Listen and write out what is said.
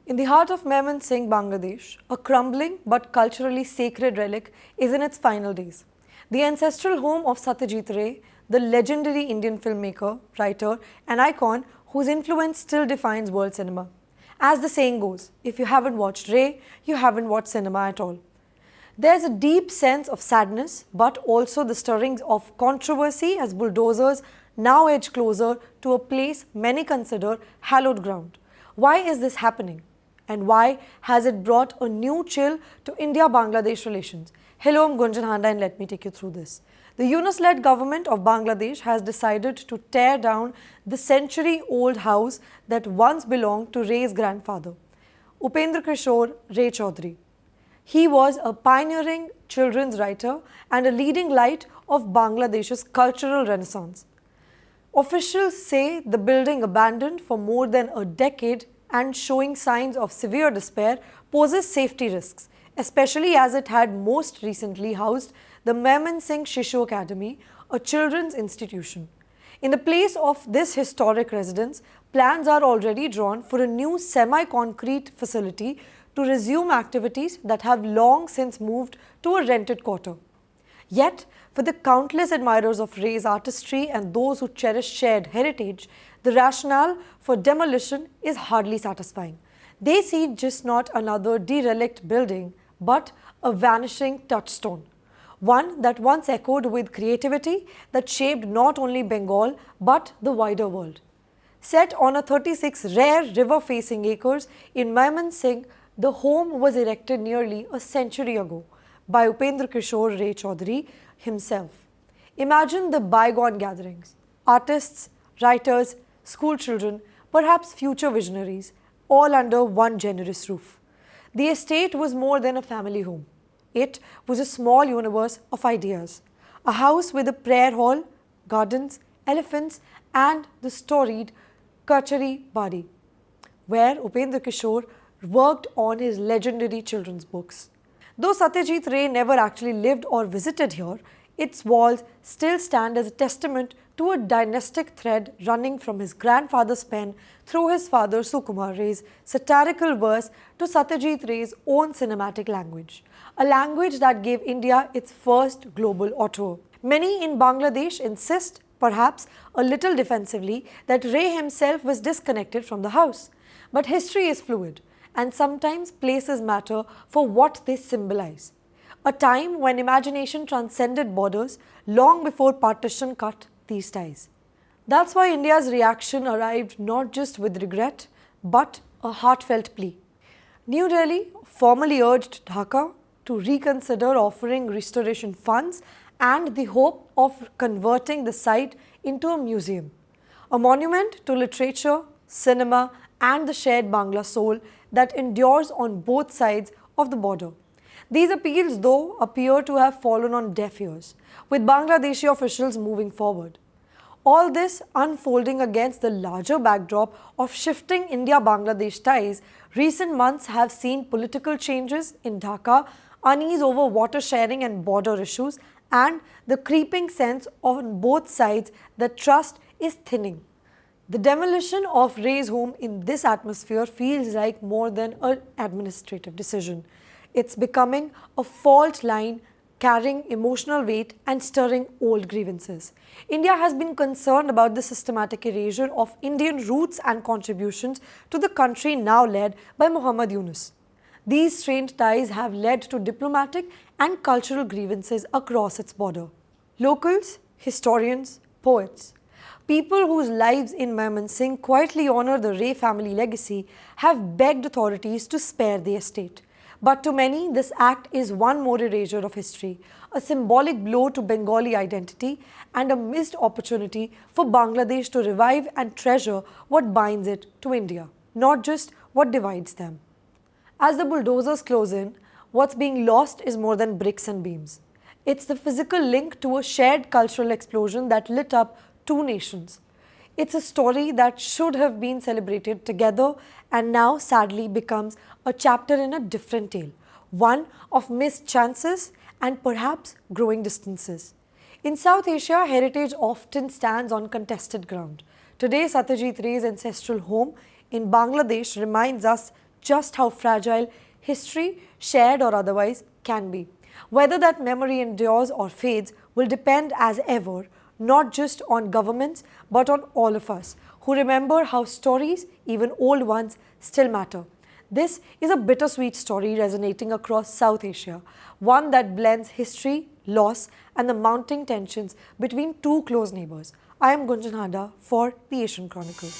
In the heart of Mymensingh, Bangladesh, a crumbling but culturally sacred relic is in its final days. The ancestral home of Satyajit Ray, the legendary Indian filmmaker, writer, and icon whose influence still defines world cinema. As the saying goes, if you haven't watched Ray, you haven't watched cinema at all. There's a deep sense of sadness, but also the stirrings of controversy as bulldozers now edge closer to a place many consider hallowed ground. Why is this happening? And why has it brought a new chill to India-Bangladesh relations? Hello, I'm Gunjan Handa and let me take you through this. The Yunus-led government of Bangladesh has decided to tear down the century-old house that once belonged to Ray's grandfather, Upendrakishore Ray Chowdhury. He was a pioneering children's writer and a leading light of Bangladesh's cultural renaissance. Officials say the building, abandoned for more than a decade and showing signs of severe despair, poses safety risks, especially as it had most recently housed the Mymensingh Shishu Academy, a children's institution. In the place of this historic residence, plans are already drawn for a new semi-concrete facility to resume activities that have long since moved to a rented quarter. Yet, for the countless admirers of Ray's artistry and those who cherish shared heritage, the rationale for demolition is hardly satisfying. They see just not another derelict building, but a vanishing touchstone. One that once echoed with creativity that shaped not only Bengal but the wider world. Set on a 36 rare river-facing acres in Mymensingh, the home was erected nearly a century ago by Upendrakishore Ray Chowdhury himself. Imagine the bygone gatherings, artists, writers, school children, perhaps future visionaries, all under one generous roof. The estate was more than a family home. It was a small universe of ideas, a house with a prayer hall, gardens, elephants, and the storied Kachari Badi, where Upendrakishore worked on his legendary children's books. Though Satyajit Ray never actually lived or visited here, its walls still stand as a testament to a dynastic thread running from his grandfather's pen through his father Sukumar Ray's satirical verse to Satyajit Ray's own cinematic language, a language that gave India its first global auteur. Many in Bangladesh insist, perhaps a little defensively, that Ray himself was disconnected from the house. But history is fluid, and sometimes places matter for what they symbolize. A time when imagination transcended borders long before partition cut these ties. That's why India's reaction arrived not just with regret, but a heartfelt plea. New Delhi formally urged Dhaka to reconsider offering restoration funds and the hope of converting the site into a museum, a monument to literature, cinema, and the shared Bangla soul that endures on both sides of the border. These appeals, though, appear to have fallen on deaf ears, with Bangladeshi officials moving forward. All this unfolding against the larger backdrop of shifting India-Bangladesh ties. Recent months have seen political changes in Dhaka, unease over water sharing and border issues, and the creeping sense on both sides that trust is thinning. The demolition of Ray's home in this atmosphere feels like more than an administrative decision. It's becoming a fault line carrying emotional weight and stirring old grievances. India has been concerned about the systematic erasure of Indian roots and contributions to the country now led by Muhammad Yunus. These strained ties have led to diplomatic and cultural grievances across its border. Locals, historians, poets, people whose lives in Mymensingh quietly honor the Ray family legacy have begged authorities to spare the estate. But to many, this act is one more erasure of history, a symbolic blow to Bengali identity and a missed opportunity for Bangladesh to revive and treasure what binds it to India, not just what divides them. As the bulldozers close in, what's being lost is more than bricks and beams. It's the physical link to a shared cultural explosion that lit up two nations. It's a story that should have been celebrated together and now sadly becomes a chapter in a different tale, one of missed chances and perhaps growing distances. In South Asia, heritage often stands on contested ground. Today, Satyajit Ray's ancestral home in Bangladesh reminds us just how fragile history, shared or otherwise, can be. Whether that memory endures or fades will depend as ever, not just on governments, but on all of us who remember how stories, even old ones, still matter. This is a bittersweet story resonating across South Asia, one that blends history, loss, and the mounting tensions between two close neighbors. I am Gunjan Hada for the Asian Chronicle.